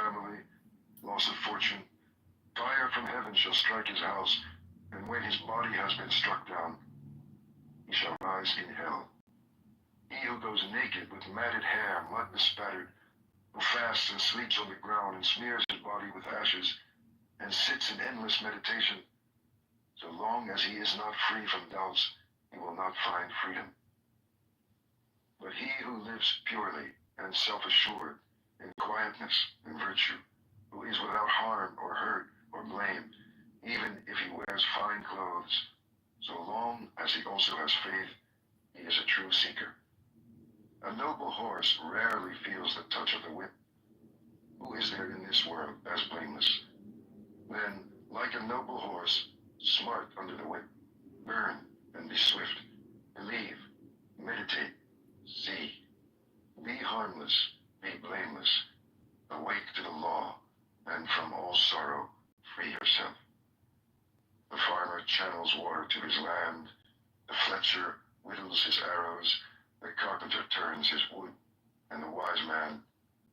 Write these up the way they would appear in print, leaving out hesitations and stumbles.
family, loss of fortune. Fire from heaven shall strike his house, and when his body has been struck down, he shall rise in hell. He who goes naked with matted hair, mud bespattered, who fasts and sleeps on the ground and smears his body with ashes, and sits in endless meditation, so long as he is not free from doubts, he will not find freedom. But he who lives purely and self-assured, in quietness and virtue, who is without harm or hurt or blame, even if he wears fine clothes, so long as he also has faith, he is a true seeker. A noble horse rarely feels the touch of the whip. Who is there in this world as blameless? Then, like a noble horse, smart under the whip, burn and be swift, believe, meditate, see, be harmless, be blameless, awake to the law, and from all sorrow free yourself. The farmer channels water to his land, the fletcher whittles his arrows, the carpenter turns his wood, and the wise man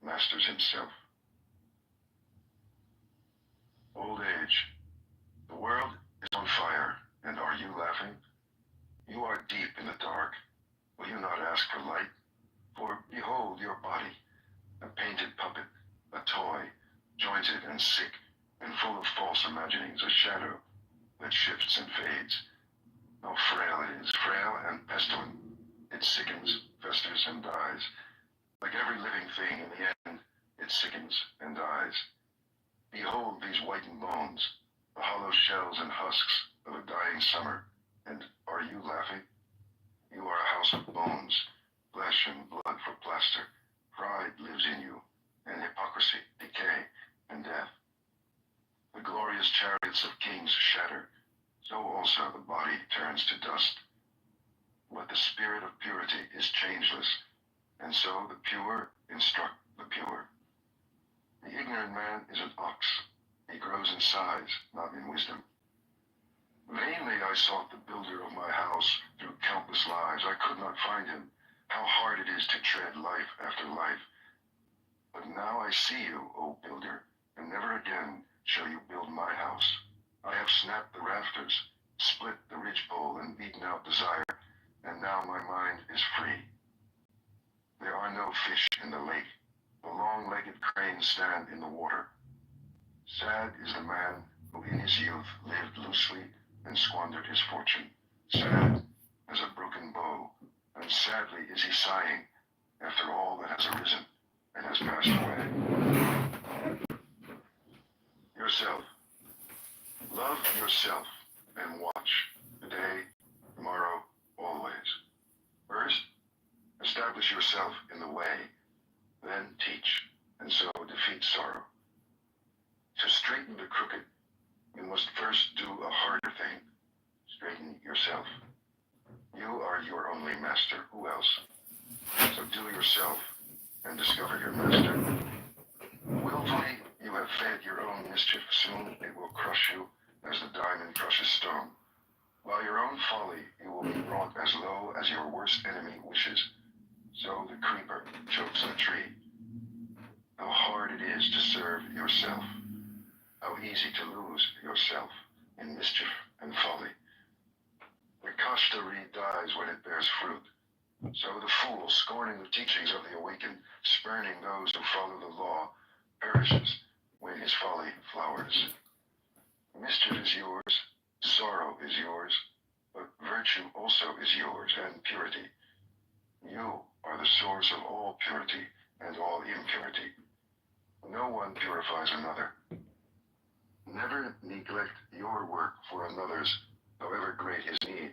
masters himself. Old age. The world is on fire, and are you laughing? You are deep in the dark. Will you not ask for light? For behold your body, a painted puppet, a toy, jointed and sick, and full of false imaginings, a shadow that shifts and fades. How frail it is, frail and pestilent. It sickens, festers, and dies. Like every living thing, in the end, it sickens and dies. Behold these whitened bones, the hollow shells and husks of a dying summer, and are you laughing? You are a house of bones, flesh and blood for plaster. Pride lives in you, and hypocrisy, decay, and death. The glorious chariots of kings shatter, so also the body turns to dust. But the spirit of purity is changeless, and so the pure instruct the pure. The ignorant man is an ox. He grows in size, not in wisdom. Vainly I sought the builder of my house through countless lives. I could not find him. How hard it is to tread life after life. But now I see you, O builder, and never again shall you build my house. I have snapped the rafters, split the ridgepole, and beaten out desire, and now my mind is free. There are no fish in the lake. The long-legged cranes stand in the water. Sad is the man who in his youth lived loosely and squandered his fortune. Sad as a broken bow, and sadly is he sighing after all that has arisen and has passed away. Yourself. Love yourself and watch today, tomorrow, always. First, establish yourself in the way, then teach, and so defeat sorrow. To straighten the crooked, you must first do a harder thing. Straighten yourself. You are your only master. Who else? So do yourself and discover your master. Willfully, you have fed your own mischief. Soon it will crush you as the diamond crushes stone. By your own folly, you will be brought as low as your worst enemy wishes. So the creeper chokes the tree. How hard it is to serve yourself. How easy to lose yourself in mischief and folly. The kashta reed dies when it bears fruit. So the fool, scorning the teachings of the awakened, spurning those who follow the law, perishes when his folly flowers. Mischief is yours, sorrow is yours, but virtue also is yours, and purity. You are the source of all purity and all impurity. No one purifies another. Never neglect your work for another's, however great his need.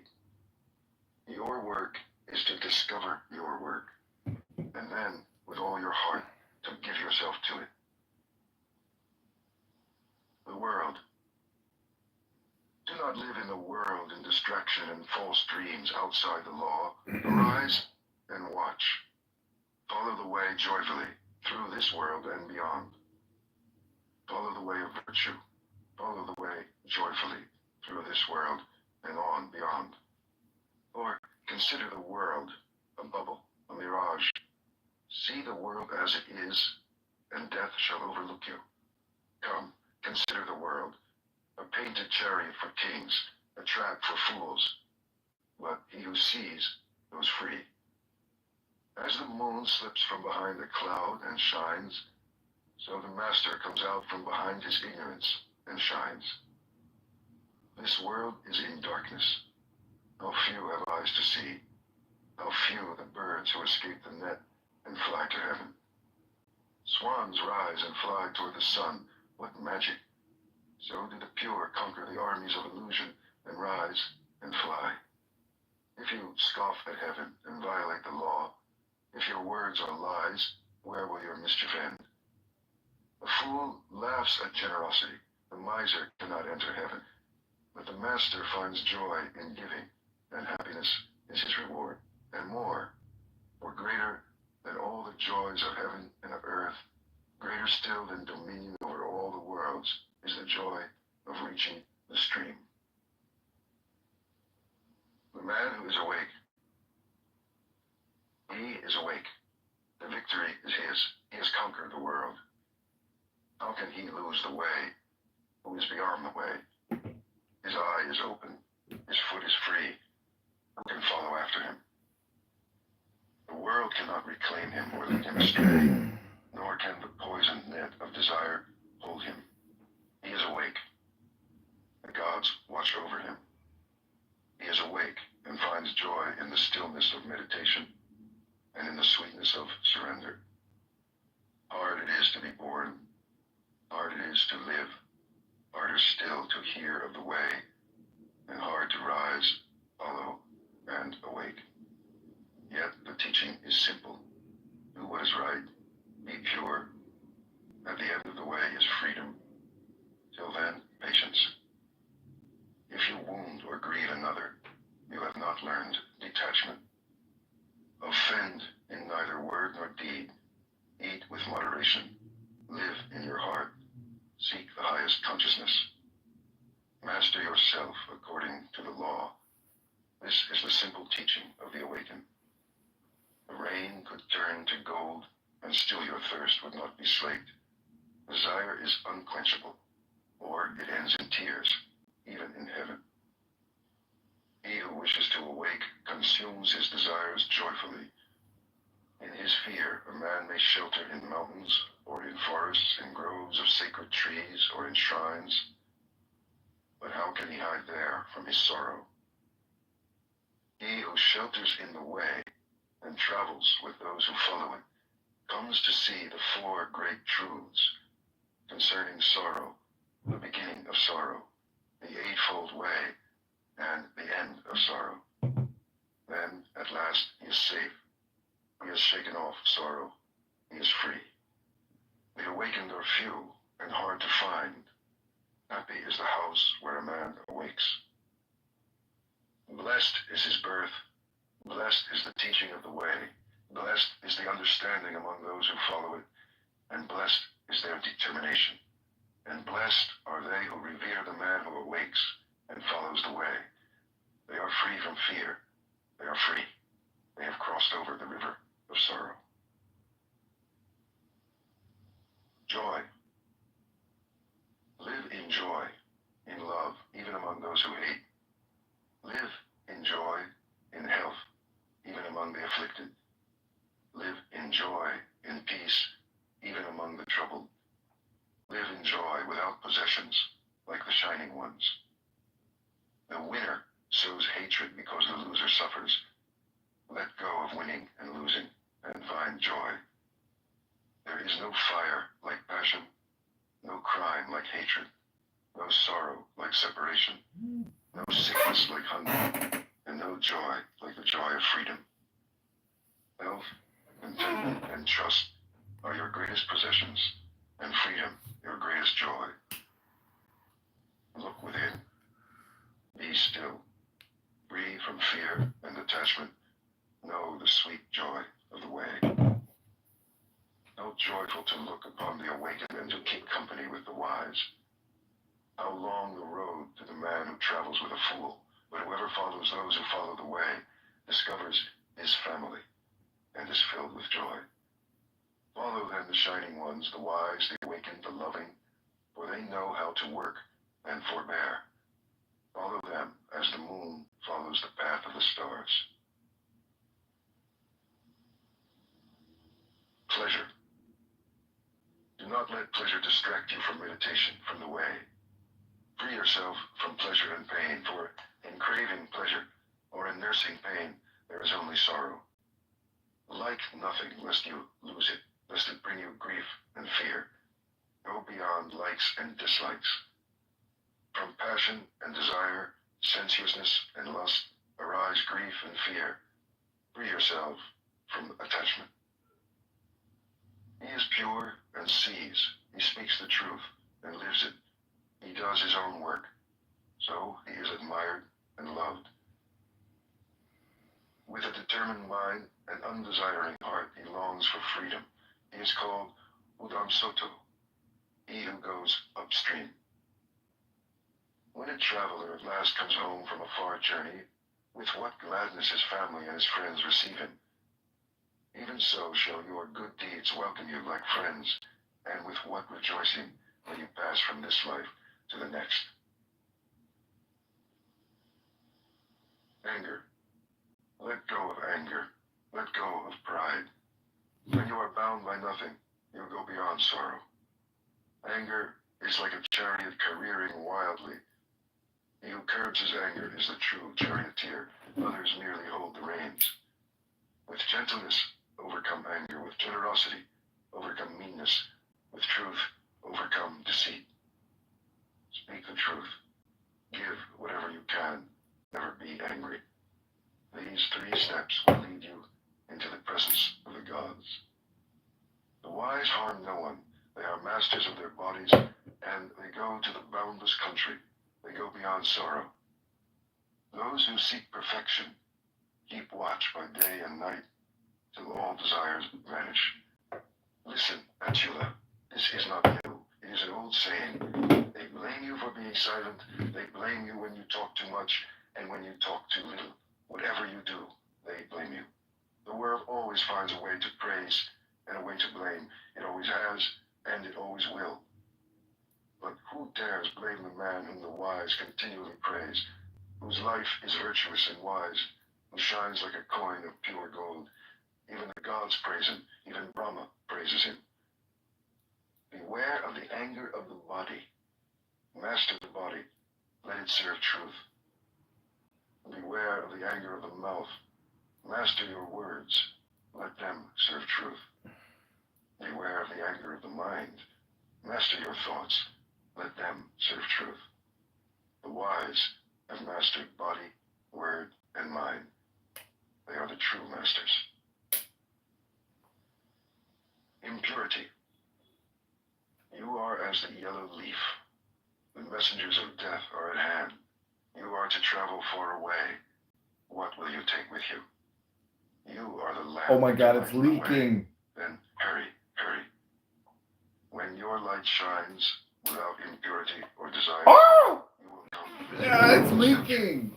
Your work is to discover your work, and then, with all your heart, to give yourself to it. The world. Do not live in the world in distraction and false dreams outside the law. Arise and watch. Follow the way joyfully through this world and beyond. Follow the way of virtue. Follow the way joyfully through this world and on beyond. Or consider the world a bubble, a mirage. See the world as it is, and death shall overlook you. Come, consider the world, a painted chariot for kings, a trap for fools. But he who sees goes free. As the moon slips from behind a cloud and shines, so the master comes out from behind his ignorance and shines. This world is in darkness. How few have eyes to see. How few the birds who escape the net and fly to heaven. Swans rise and fly toward the sun. What magic! So do the pure conquer the armies of illusion and rise and fly. If you scoff at heaven and violate the law, if your words are lies, where will your mischief end? The fool laughs at generosity. The miser cannot enter heaven. But the master finds joy in giving, and happiness is his reward, and more. For greater than all the joys of heaven and of earth, greater still than dominion over all the worlds, is the joy of reaching the stream. The man who is awake. He is awake. The victory is his. He has conquered the world. How can he lose the way who is beyond the way? His eye is open. His foot is free. Who can follow after him? The world cannot reclaim him or lead him astray, nor can the poisoned net of desire hold him. He is awake. The gods watch over him. He is awake and finds joy in the stillness of meditation and in the sweetness of surrender. Hard it is to be born. Hard it is to live. Harder still to hear of the way, and hard to rise, follow, and awake. Yet the teaching is simple. Do what is right. Be pure. At the end of the way is freedom. Till then, patience. If you wound or grieve another, you have not learned detachment. Offend in neither word nor deed. Eat with moderation. Live in your heart. Seek the highest consciousness. Master yourself according to the law. This is the simple teaching of the awakened. The rain could turn to gold, and still your thirst would not be slaked. Desire is unquenchable, or it ends in tears, even in heaven. He who wishes to awake consumes his desires joyfully. In his fear, a man may shelter in mountains, or in forests, in groves of sacred trees, or in shrines. But how can he hide there from his sorrow? He who shelters in the way and travels with those who follow it comes to see the four great truths concerning sorrow, the beginning of sorrow, the eightfold way, and the end of sorrow. Then, at last, he is safe. He has shaken off sorrow. He is free. The awakened are few and hard to find. Happy is the house where a man awakes. Blessed is his birth. Blessed is the teaching of the way. Blessed is the understanding among those who follow it. And blessed is their determination. And blessed are they who revere the man who awakes and follows the way. They are free from fear. They are free. They have crossed over the river of sorrow. Joy. Live in joy, in love, even among those who hate. Live in joy, in health, even among the afflicted. Live in joy, in peace, even among the troubled. Live in joy without possessions, like the shining ones. The winner sows hatred because the loser suffers. Let go of winning and losing, and find joy. There is no fire like passion, no crime like hatred, no sorrow like separation, no sickness like hunger, and no joy like the joy of freedom. Health, contentment, and trust are your greatest possessions, and freedom your greatest joy. Look within. Be still. Free from fear and attachment. Know the sweet joy of the way. How joyful to look upon the awakened and to keep company with the wise. How long the road to the man who travels with a fool, but whoever follows those who follow the way discovers his family and is filled with joy. Follow then the shining ones, the wise, the awakened, the loving, for they know how to work and forbear. Follow them as the moon follows the path of the stars. Pleasure. Do not let pleasure distract you from meditation, from the way. Free yourself from pleasure and pain, for in craving pleasure or in nursing pain, there is only sorrow. Like nothing lest you lose it, lest it bring you grief and fear. Go beyond likes and dislikes. From passion and desire, sensuousness and lust, arise grief and fear. Free yourself from attachment. He is pure and sees. He speaks the truth and lives it. He does his own work. So he is admired and loved. With a determined mind and undesiring heart, he longs for freedom. He is called Udam Soto, he who goes upstream. When a traveler at last comes home from a far journey, with what gladness his family and his friends receive him. Even so shall your good deeds welcome you like friends, and with what rejoicing will you pass from this life to the next. Anger. Let go of anger. Let go of pride. When you are bound by nothing, you go beyond sorrow. Anger is like a chariot careering wildly. He who curbs his anger is the true charioteer. Others merely hold the reins. With gentleness, overcome anger. With generosity, overcome meanness. With truth, overcome deceit. Speak the truth. Give whatever you can. Never be angry. These 3 steps will lead you into the presence of the gods. The wise harm no one. They are masters of their bodies, and they go to the boundless country. They go beyond sorrow. Those who seek perfection keep watch by day and night till all desires vanish. Listen, Achula, this is not new. It is an old saying. They blame you for being silent. They blame you when you talk too much and when you talk too little. Whatever you do, they blame you. The world always finds a way to praise and a way to blame. It always has, and it always will. But who dares blame the man whom the wise continually praise, whose life is virtuous and wise, who shines like a coin of pure gold? Even the gods praise him, even Brahma praises him. Beware of the anger of the body. Master the body, let it serve truth. Beware of the anger of the mouth. Master your words, let them serve truth. Beware of the anger of the mind. Master your thoughts, let them serve truth. The wise have mastered body, word, and mind. They are the true masters. Impurity. You are as the yellow leaf. The messengers of death are at hand. You are to travel far away. What will you take with you? You are the lamp. Oh my God, it's leaking. Then hurry, hurry. When your light shines without impurity or desire, Oh! you will come. Yeah, it's leaking.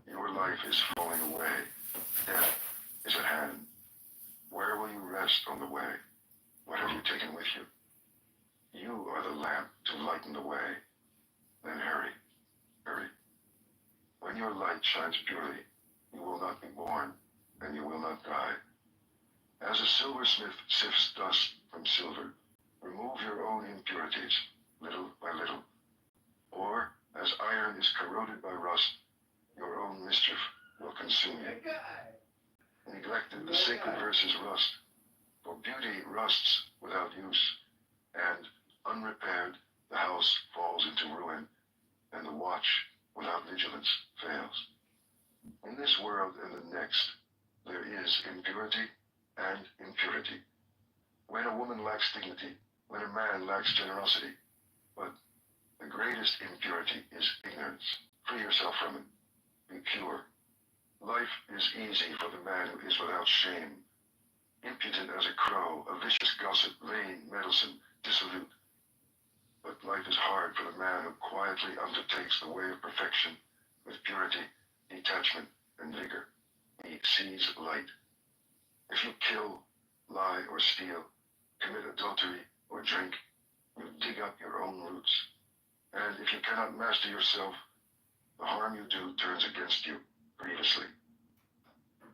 Your life is falling away. Death is at hand. Where will you rest on the way? What have you taken with you? You are the lamp to lighten the way. Then hurry, hurry. When your light shines purely, you will not be born, and you will not die. As a silversmith sifts dust from silver, remove your own impurities, little by little. Or, as iron is corroded by rust, your own mischief will consume you. Neglected, the sacred verses rust, for beauty rusts without use, and, unrepaired, the house falls into ruin, and the watch without vigilance fails. In this world and the next, there is impurity and impurity. When a woman lacks dignity, when a man lacks generosity, but the greatest impurity is ignorance. Free yourself from it. Be pure. Life is easy for the man who is without shame. Impudent as a crow, a vicious gossip, vain, meddlesome, dissolute. But life is hard for the man who quietly undertakes the way of perfection with purity, detachment, and vigor. He sees light. If you kill, lie or steal, commit adultery or drink, you dig up your own roots. And if you cannot master yourself, the harm you do turns against you grievously.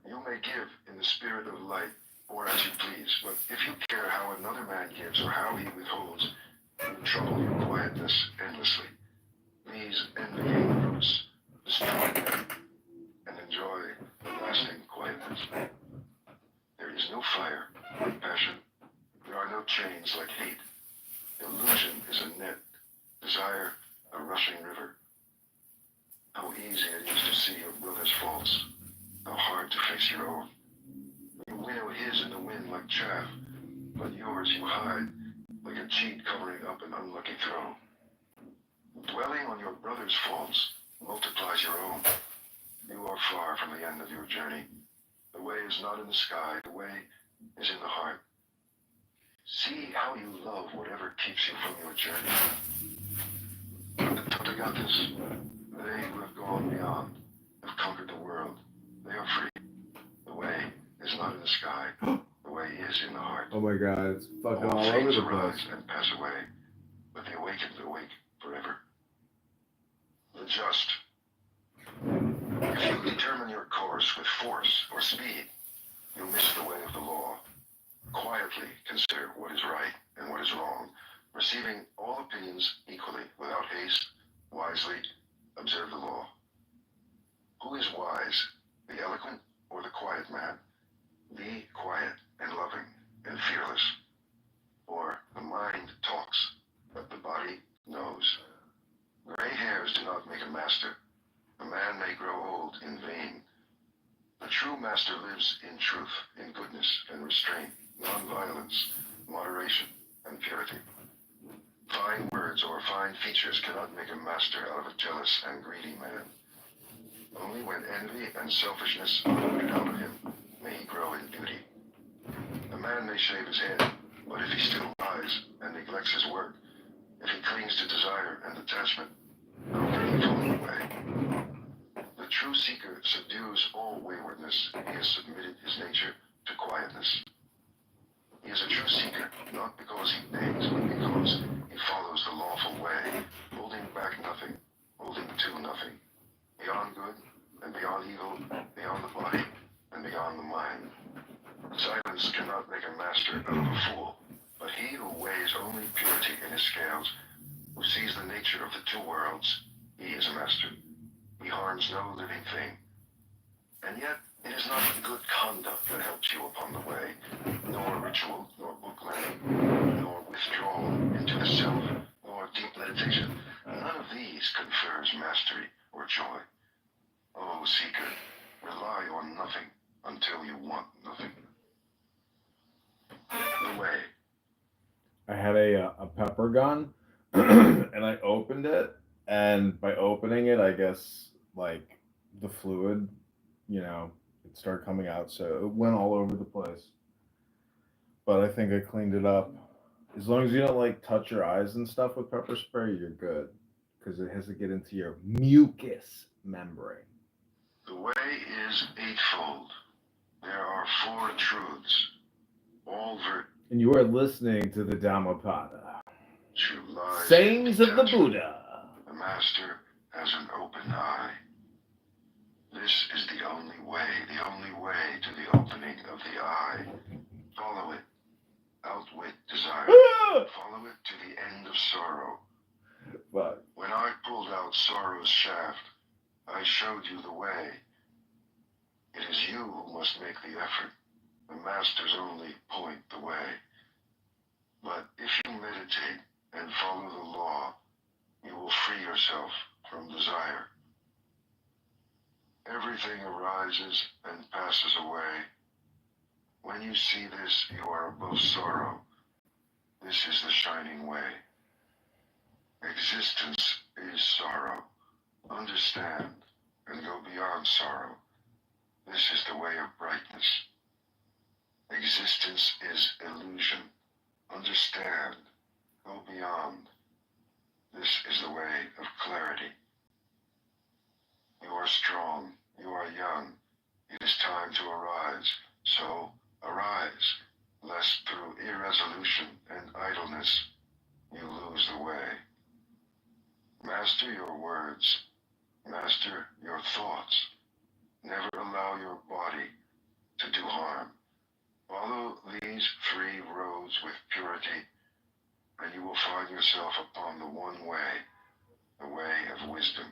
You may give in the spirit of light or as you please, but if you care how another man gives or how he withholds, you trouble your quietness endlessly. These envying roots destroy them and enjoy lasting quietness. There is no fire like passion. There are no chains like hate. Illusion is a net, desire a rushing river. How easy it is to see your brother's faults, how hard to face your own. You winnow his in the wind like chaff, but yours you hide like a cheat covering up an unlucky throw. Dwelling on your brother's faults multiplies your own. You are far from the end of your journey. The way is not in the sky, the way is in the heart. See how you love whatever keeps you from your journey. The Tathagatas, they who have gone beyond, have conquered the world. They are free. The way is not in the sky, the way is in the heart. Oh my god, it's fucking all over things the arise place. and pass away, but the awakened awake forever. The just. If you determine your course with force or speed, you miss the way of the law. Quietly consider what is right and what is wrong, receiving all opinions equally without haste, wisely observe the law. Who is wise, the eloquent or the quiet man? Be quiet and loving and fearless, for the mind talks, but the body knows. Gray hairs do not make a master. A man may grow old in vain. The true master lives in truth, in goodness and restraint, non-violence, moderation, and purity. Fine words or fine features cannot make a master out of a jealous and greedy man. Only when envy and selfishness are rooted out of him may he grow in beauty. A man may shave his head, but if he still lies and neglects his work, if he clings to desire and attachment, how can he fall away? The true seeker subdues all waywardness. He has submitted his nature to quietness. He is a true seeker, not because he begs, but because he follows the lawful way, holding back nothing, holding to nothing, beyond good and beyond evil, beyond the body and beyond the mind. Silence cannot make a master out of a fool, but he who weighs only purity in his scales, who sees the nature of the two worlds, he is a master. He harms no living thing. And yet, it is not good conduct that helps you upon the way, nor ritual, nor book learning, nor withdrawal into the self, nor deep meditation. None of these confers mastery or joy. Oh, seeker, rely on nothing until you want nothing. The way. I had a pepper gun, and I opened it, and by opening it, I guess like the fluid, it started coming out, so it went all over the place. But I think I cleaned it up. As long as you don't like touch your eyes and stuff with pepper spray, you're good, because it has to get into your mucous membrane. The way is eightfold. There are four truths, all And you are listening to the Dhammapada, true lies, sayings of the Buddha. The master has an open eye. This is the only way to the opening of the eye. Follow it. Outwit desire. Follow it to the end of sorrow. But when I pulled out sorrow's shaft, I showed you the way. It is you who must make the effort. The masters only point the way. But if you meditate and follow the law, you will free yourself from desire. Everything arises and passes away. When you see this, you are above sorrow. This is the shining way. Existence is sorrow. Understand and go beyond sorrow. This is the way of brightness. Existence is illusion. Understand. Go beyond. This is the way of clarity. You are strong. You are young. It is time to arise. So arise. lest through irresolution and idleness you lose the way. Master your words, master your thoughts. Never allow your body to do harm. Follow these three roads with purity, and you will find yourself upon the one way, the way of wisdom.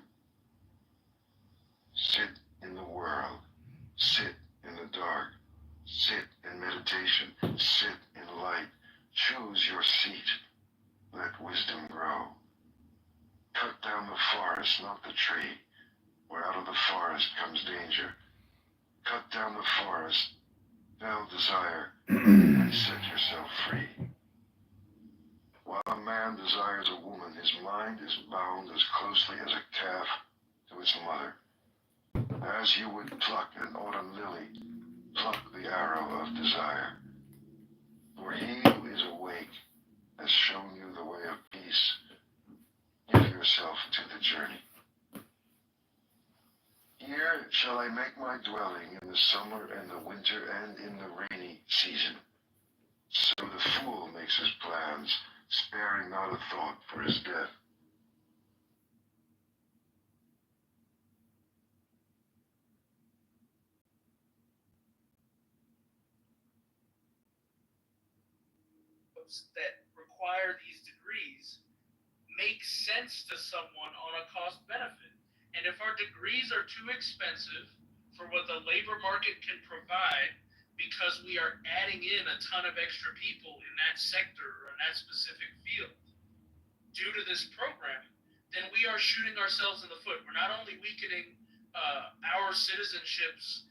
Sit in the world, sit in the dark, sit in meditation, sit in light. Choose your seat, let wisdom grow. Cut down the forest, not the tree, where out of the forest comes danger. Cut down the forest, fell desire, and set yourself free. While a man desires a woman, his mind is bound as closely as a calf to its mother. As you would pluck an autumn lily, pluck the arrow of desire. For he who is awake has shown you the way of peace. Give yourself to the journey. Here shall I make my dwelling in the summer and the winter and in the rainy season. So the fool makes his plans, sparing not a thought for his death. That require these degrees make sense to someone on a cost benefit. And if our degrees are too expensive for what the labor market can provide, because we are adding in a ton of extra people in that sector or in that specific field due to this programming, then we are shooting ourselves in the foot. We're not only weakening our citizenships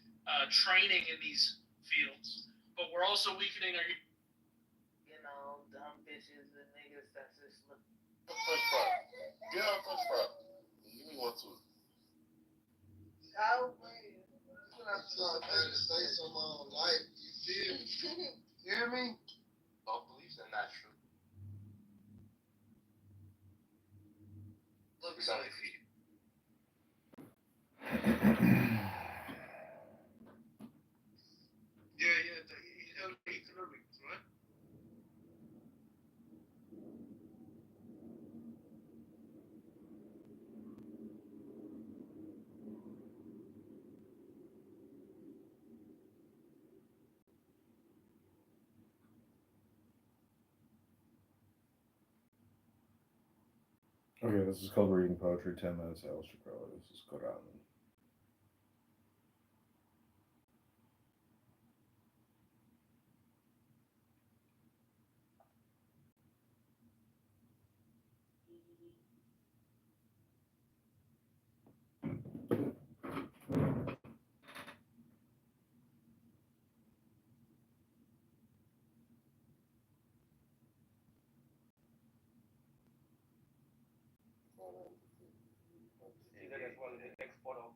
training in these fields, but we're also weakening our dumb bitches and niggas that's just look. Push front. Get on push front. Give me one too. Oh, wait. I'm trying to say some life. You feel me? You hear me? All beliefs are not true. Look, It's only for you. Yeah, economics, right? Okay, this is called Reading Poetry 10 Minutes. Alistair Crowley. This is Quran. See that as one of the next photo.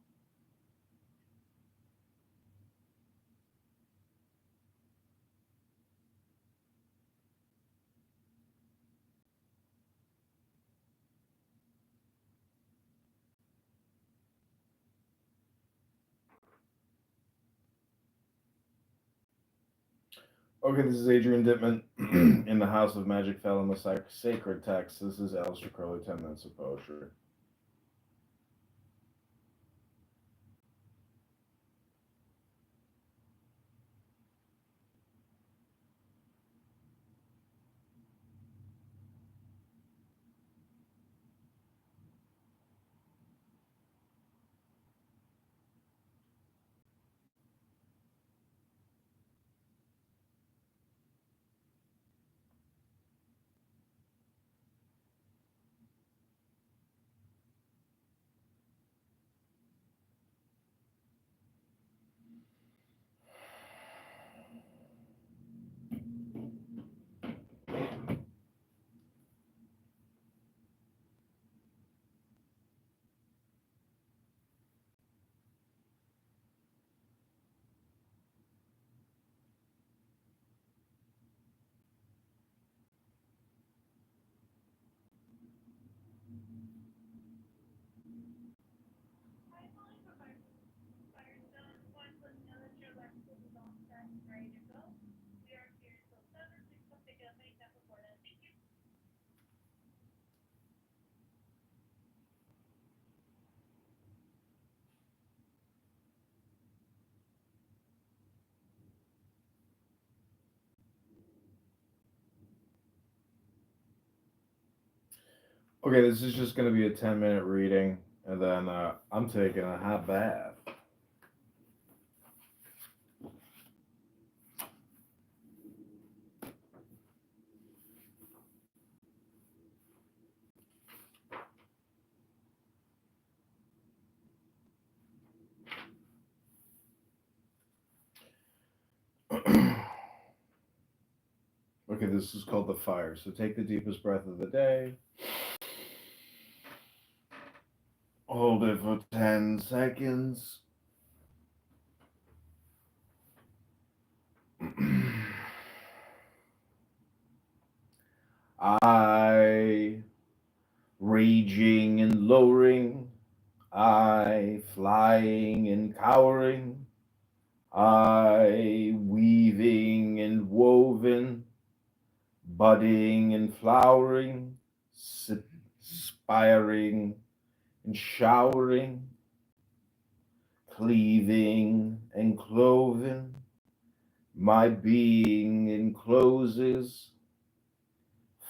Okay, this is Adrian Dittman in the House of Magic Felon with Sacred Text. This is Alistair Crowley, 10 Minutes of Poetry. Okay, this is just gonna be a 10-minute reading, and then I'm taking a hot bath. Okay, this is called the fire. So take the deepest breath of the day. Hold it for 10 seconds. I raging and lowering, I flying and cowering, I weaving and woven, budding and flowering, spiring and showering, cleaving and cloven, my being encloses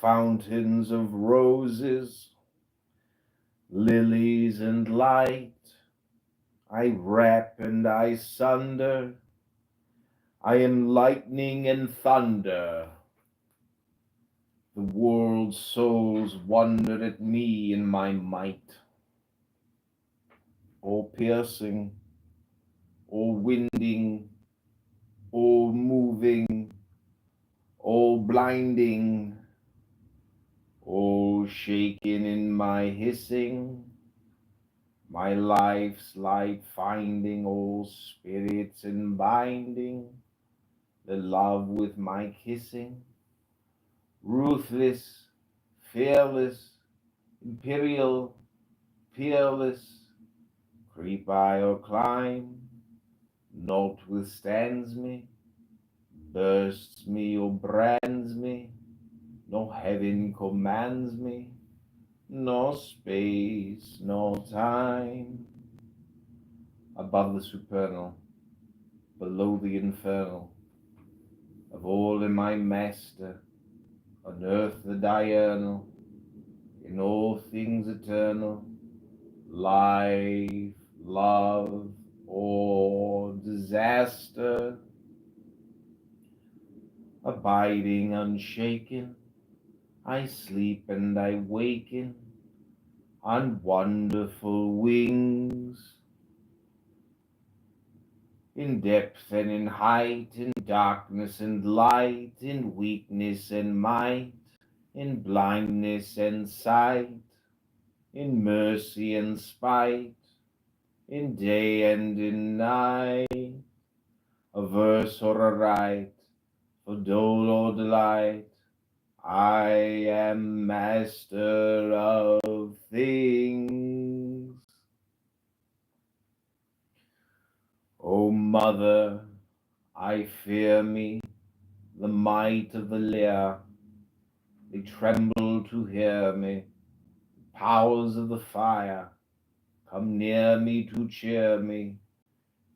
fountains of roses, lilies and light. I wrap and I sunder, I am lightning and thunder. The world's souls wonder at me in my might, all piercing, all winding, all moving, all blinding, all shaken in my hissing, my life's light finding, all spirits in binding, the love with my kissing, ruthless, fearless, imperial, peerless, creep I or climb, naught withstands me, bursts me or brands me, no heaven commands me, no space, no time, above the supernal, below the infernal, of all in my master, on earth the diurnal, in all things eternal, life, love, or disaster, abiding unshaken, I sleep and I waken on wonderful wings, in depth and in height, in darkness and light, in weakness and might, in blindness and sight, in mercy and spite, in day and in night, a verse or a rite, for dole or delight, I am master of things. O mother, I fear me, the might of the lyre, they tremble to hear me, powers of the fire, come near me to cheer me,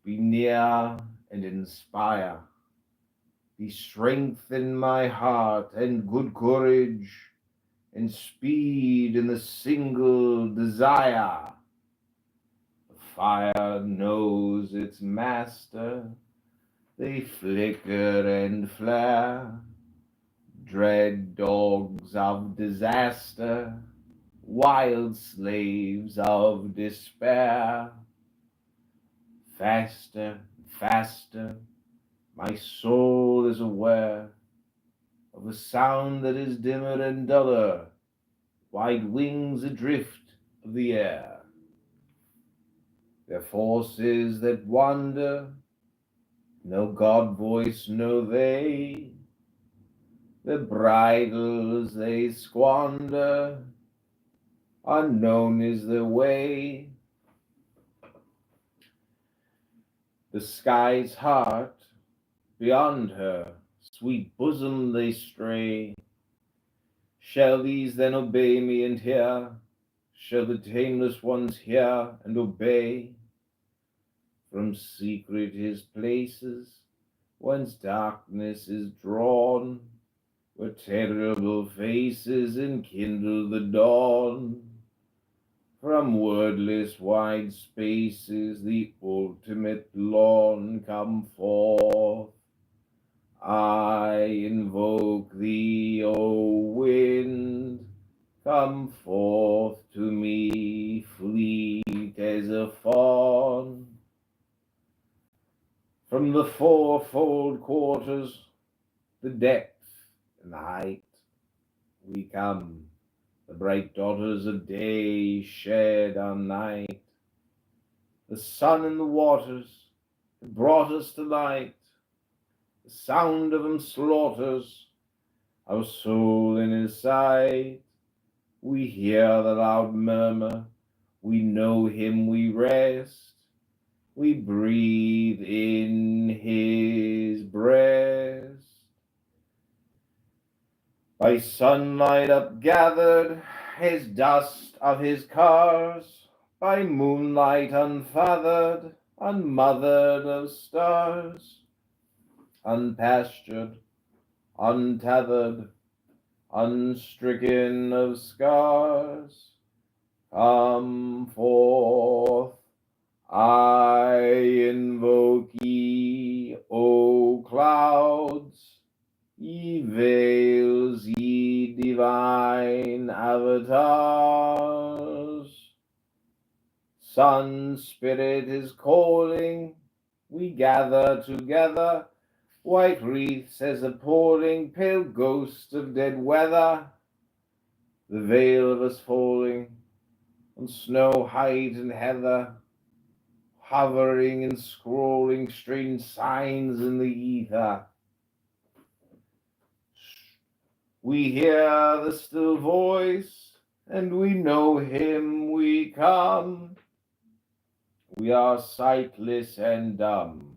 be near and inspire, be strength in my heart and good courage, and speed in the single desire. The fire knows its master, they flicker and flare, dread dogs of disaster, wild slaves of despair. Faster, faster, my soul is aware of a sound that is dimmer and duller, wide wings adrift of the air. Their forces that wander, no God voice know they, their bridles they squander, unknown is their way. The sky's heart, beyond her sweet bosom they stray. Shall these then obey me and hear? Shall the tameless ones hear and obey? From secret his places, whence darkness is drawn, where terrible faces enkindle the dawn. From wordless wide spaces, the ultimate lawn, come forth. I invoke thee, O wind, come forth to me, fleet as a fawn. From the fourfold quarters, the depth and the height, we come, the bright daughters of day shed on night. The sun and the waters have brought us to light. The sound of him slaughters our soul in his sight. We hear the loud murmur, we know him, we rest. We breathe in his breast. By sunlight upgathered, his dust of his cars, by moonlight unfeathered, unmothered of stars, unpastured, untethered, unstricken of scars, come forth. I invoke ye, O clouds, ye veils, ye divine avatars. Sun spirit is calling, we gather together, white wreaths as appalling, pale ghosts of dead weather. The veil of us falling on snow, height, and heather, hovering and scrolling strange signs in the ether. We hear the still voice, and we know him, we come. We are sightless and dumb,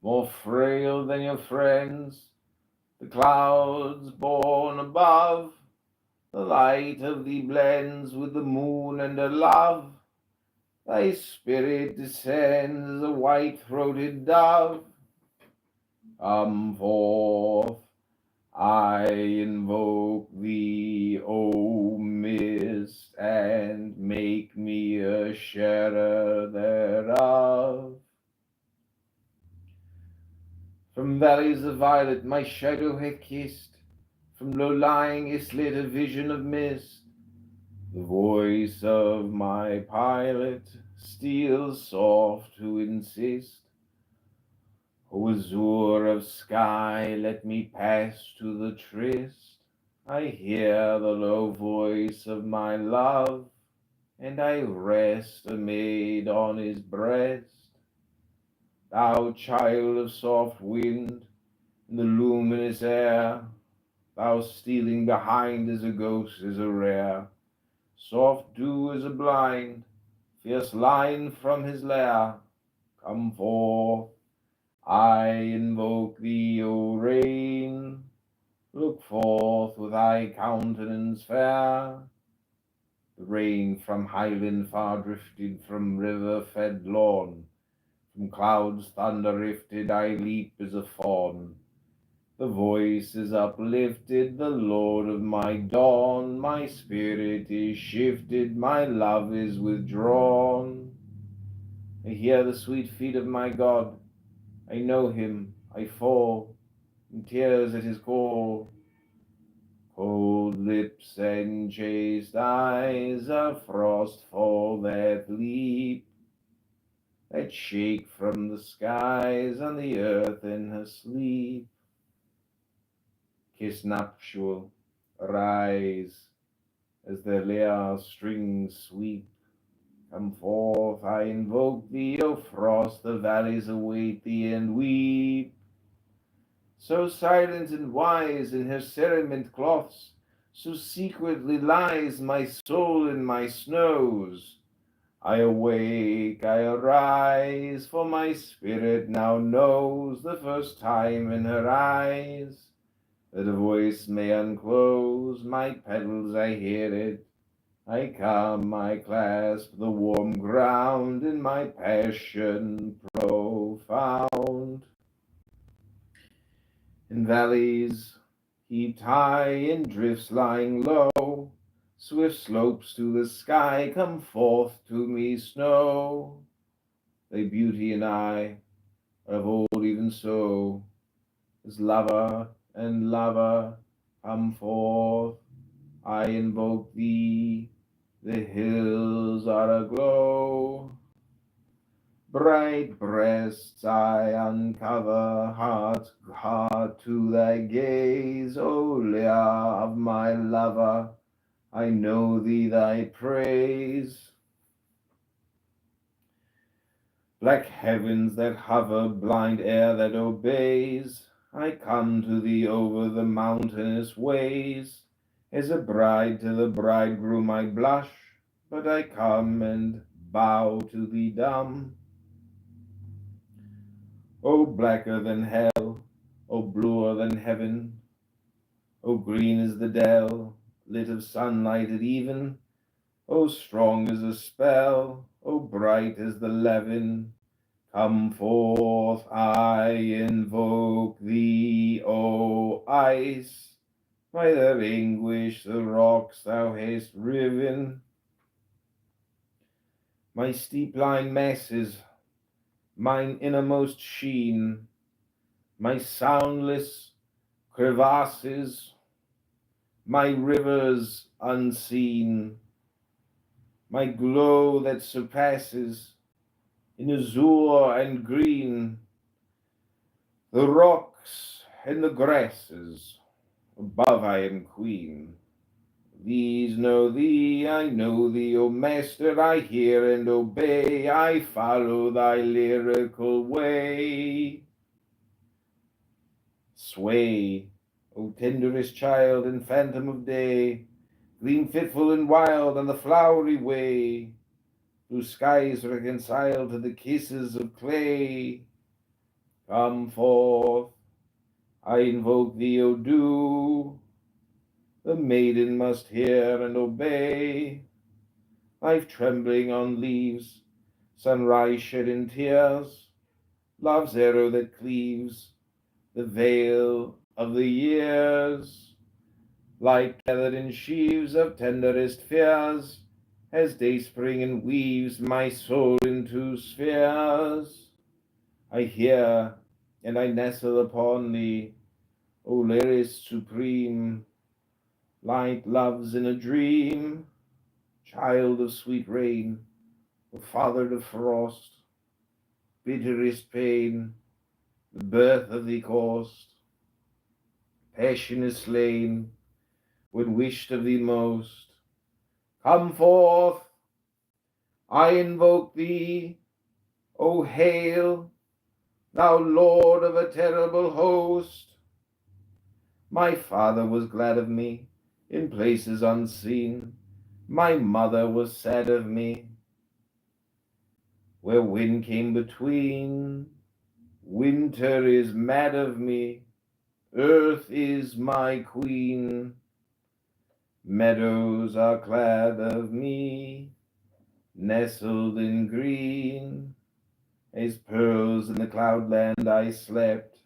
more frail than your friends, the clouds born above. The light of thee blends with the moon and her love. Thy spirit descends as a white-throated dove. Come forth, I invoke thee, O mist, and make me a sharer thereof. From valleys of violet my shadow hath kissed, from low-lying islet a vision of mist. The voice of my pilot steals soft to insist. O azure of sky, let me pass to the tryst. I hear the low voice of my love, and I rest amid on his breast. Thou child of soft wind, in the luminous air, thou stealing behind as a ghost is a rare. Soft dew as a blind, fierce lion from his lair. Come forth, I invoke thee, O rain. Look forth with thy countenance fair. The rain from highland far drifted, from river fed lawn, from clouds thunder rifted, I leap as a fawn. The voice is uplifted, the Lord of my dawn. My spirit is shifted, my love is withdrawn. I hear the sweet feet of my God, I know him, I fall in tears at his call. Cold lips and chaste eyes, a frost fall that leap, that shake from the skies on the earth in her sleep. Kiss nuptial, rise, as their lyre strings sweep. Come forth, I invoke thee, O frost, the valleys await thee and weep. So silent and wise in her cerement cloths, so secretly lies my soul in my snows. I awake, I arise, for my spirit now knows the first time in her eyes that a voice may unclose my petals. I hear it, I come, I clasp the warm ground in my passion profound. In valleys heaped high in drifts lying low. Swift slopes to the sky, come forth to me, snow. Thy beauty and I of old even so, as lover and lover come forth. I invoke thee, the hills are aglow. Bright breasts I uncover, heart to thy gaze, O Leah of my lover, I know thee thy praise. Black heavens that hover, blind air that obeys, I come to thee over the mountainous ways. As a bride to the bridegroom I blush, but I come and bow to thee dumb. O blacker than hell, O bluer than heaven, O green as the dell, lit of sunlight at even, O strong as a spell, O bright as the levin, come forth, I invoke thee, O ice, by their anguish the rocks thou hast riven. My steep-line masses, mine innermost sheen, my soundless crevasses, my rivers unseen, my glow that surpasses in azure and green, the rocks and the grasses, above I am queen. These know thee, I know thee, O master, I hear and obey, I follow thy lyrical way. Sway, O tenderest child and phantom of day, gleam fitful and wild on the flowery way, through skies reconciled to the kisses of clay. Come forth, I invoke thee, O dew, the maiden must hear and obey. Life trembling on leaves, sunrise shed in tears, love's arrow that cleaves the veil of the years. Light gathered in sheaves of tenderest fears, as day spring and weaves my soul into spheres. I hear and I nestle upon thee, O lyrist supreme. Light loves in a dream, child of sweet rain, O father of frost, bitterest pain, the birth of thee caused. Passion is slain when wished of thee most. Come forth, I invoke thee, O hail, thou Lord of a terrible host. My father was glad of me in places unseen, my mother was sad of me where wind came between. Winter is mad of me, earth is my queen, meadows are glad of me, nestled in green. As pearls in the cloudland I slept,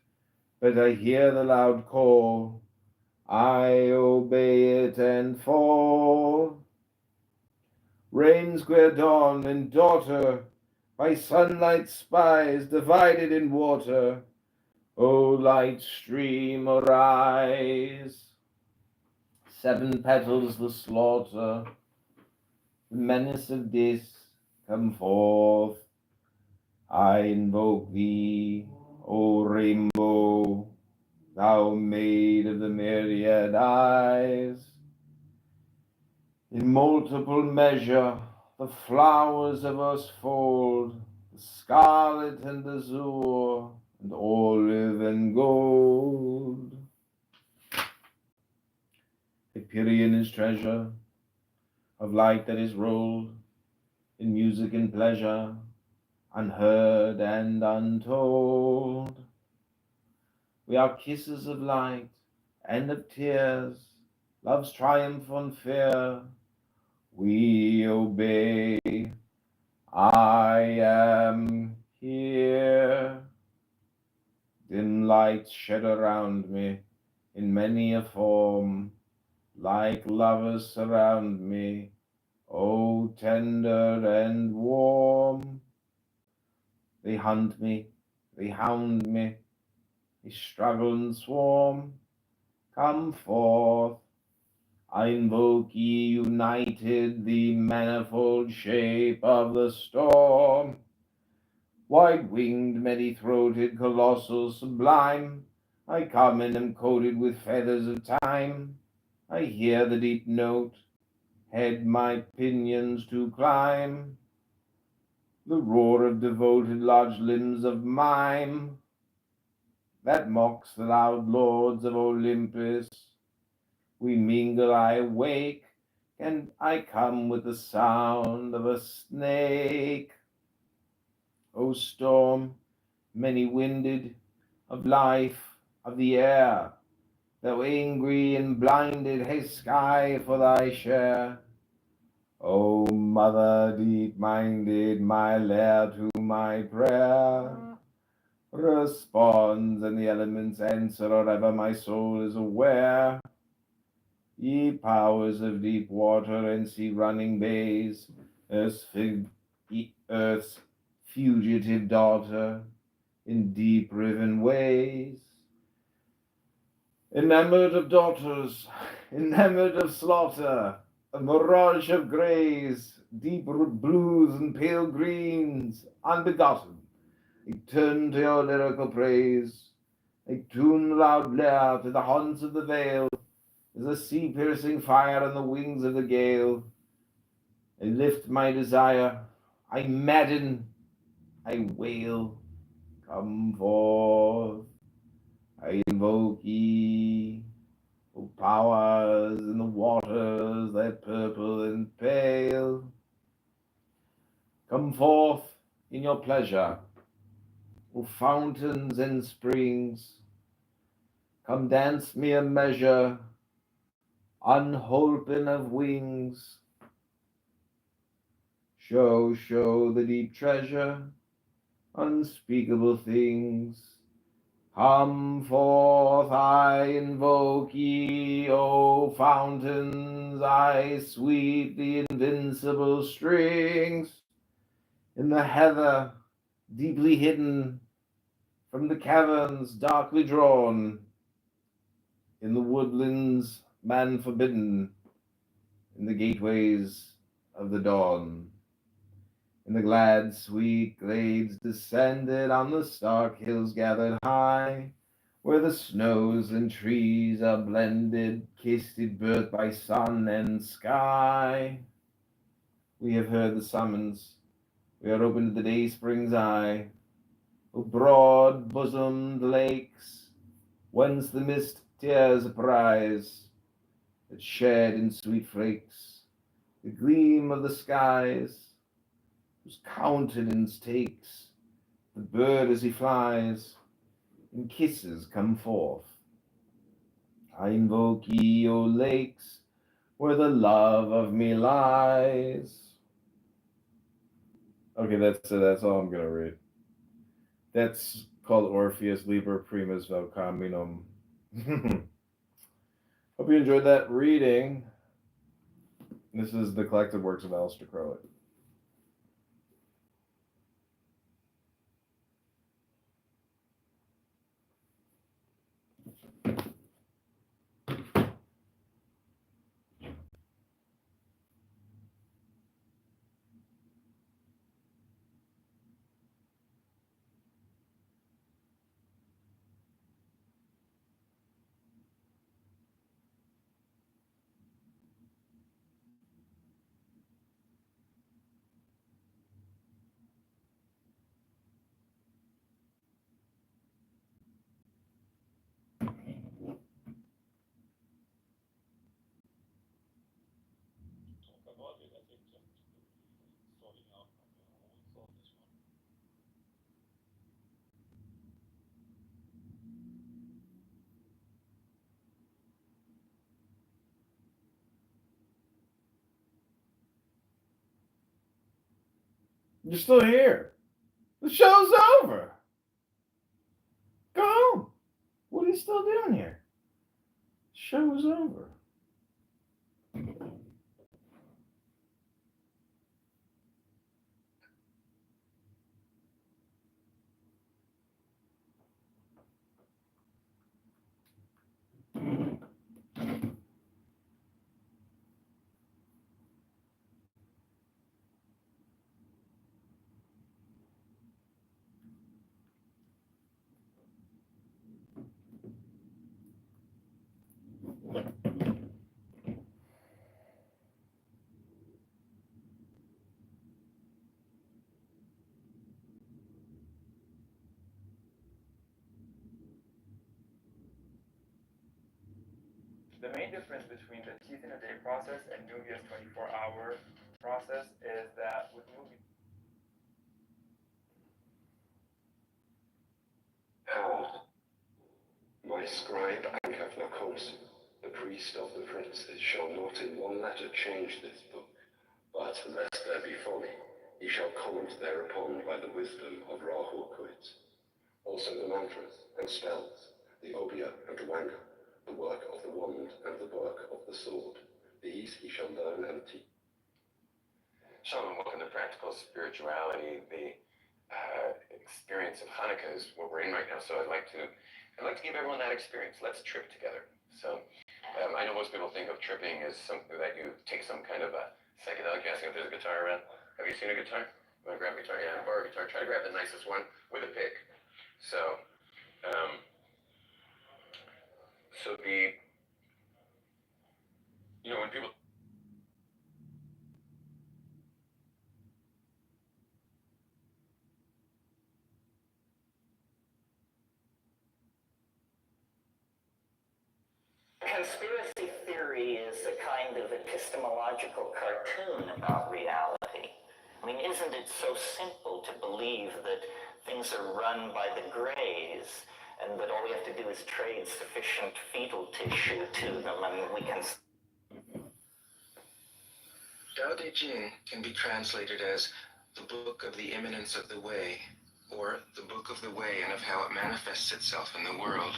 but I hear the loud call, I obey it and fall. Rains where dawn and daughter by sunlight spies, divided in water, O light stream, arise. 7 petals the slaughter, the menace of this, come forth. I invoke thee, O rainbow, thou maid of the myriad eyes. In multiple measure the flowers of us fold, the scarlet and azure, and olive and gold. Hyperion is treasure of light that is rolled in music and pleasure, unheard and untold. We are kisses of light and of tears, love's triumph on fear. We obey, I am here. Dim lights shed around me, in many a form, like lovers surround me, oh tender and warm. They hunt me, they hound me, they struggle and swarm. Come forth, I invoke ye united, the manifold shape of the storm. Wide-winged, many-throated, colossal, sublime, I come and am coated with feathers of time. I hear the deep note, head my pinions to climb, the roar of devoted large limbs of mime, that mocks the loud lords of Olympus. We mingle, I awake, and I come with the sound of a snake. O storm, many-winded, of life, of the air, thou angry and blinded hast sky for thy share. O mother deep-minded, my lair to my prayer responds, and the elements answer, or ever my soul is aware. Ye powers of deep water and sea-running bays, earth's fugitive daughter, in deep-riven ways, enamored of daughters, enamored of slaughter, a mirage of greys, deep blues and pale greens, unbegotten, I turn to your lyrical praise. I tune loud lyre to the haunts of the vale, as a sea-piercing fire on the wings of the gale. I lift my desire, I madden, I wail. Come forth, I invoke ye, O powers in the waters that purple and pale. Come forth in your pleasure, O fountains and springs. Come dance me a measure, unholpen of wings. Show the deep treasure, unspeakable things. Come forth, I invoke ye, O fountains, I sweep the invincible strings. In the heather, deeply hidden, from the caverns darkly drawn, in the woodlands man forbidden, in the gateways of the dawn. In the glad sweet glades descended, on the stark hills gathered high, where the snows and trees are blended, kissed at birth by sun and sky. We have heard the summons, we are open to the day spring's eye. O broad bosomed lakes, whence the mist tears a prize, that shed in sweet flakes the gleam of the skies, whose countenance takes the bird as he flies, and kisses come forth. I invoke ye, O lakes, where the love of me lies. Okay, that's all I'm gonna read. That's called Orpheus Liber Primus Vel Caminum. Hope you enjoyed that reading. This is the collected works of Aleister Crowley. You're still here. The show's over. Go home. What are you still doing here? show is over. The main difference between the teeth in a day process and Nuvia's 24-hour process is that with Nuvia. How? My scribe Ankh-Nakos, the priest of the princes, shall not in one letter change this book, but lest there be folly, he shall comment thereupon by the wisdom of Rahorquit. Also the mantras and spells, the obia and wanga, the work of the wand and the work of the sword. These he shall learn and teach. Shalom, welcome to Practical Spirituality. The experience of Hanukkah is what we're in right now, so I'd like to give everyone that experience. Let's trip together. So I know most people think of tripping as something that you take some kind of a psychedelic. You're asking if there's a guitar around. Have you seen a guitar? You want to grab a guitar? Yeah, borrow a guitar. Try to grab the nicest one with a pick. So when people Conspiracy theory is a kind of epistemological cartoon about reality. I mean, isn't it so simple to believe that things are run by the Greys and that all we have to do is trade sufficient fetal tissue to them and we can... Tao Te Ching can be translated as the book of the imminence of the way, or the book of the way and of how it manifests itself in the world,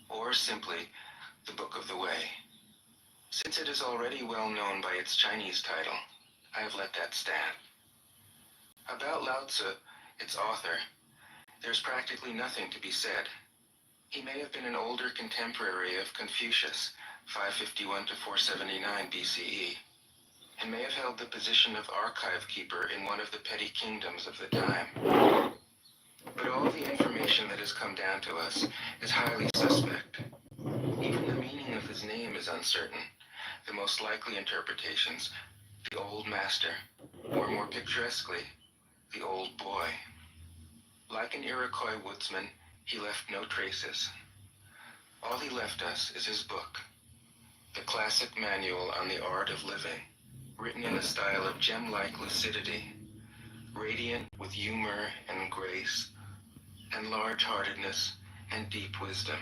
or simply the book of the way. Since it is already well known by its Chinese title, I have let that stand. About Lao Tzu, its author, there's practically nothing to be said. He may have been an older contemporary of Confucius, 551 to 479 BCE, and may have held the position of archive keeper in one of the petty kingdoms of the time. But all the information that has come down to us is highly suspect. Even the meaning of his name is uncertain. The most likely interpretations, the old master, or more picturesquely, the old boy. Like an Iroquois woodsman, he left no traces. All he left us is his book, the classic manual on the art of living, written in a style of gem-like lucidity, radiant with humor and grace, and large-heartedness and deep wisdom.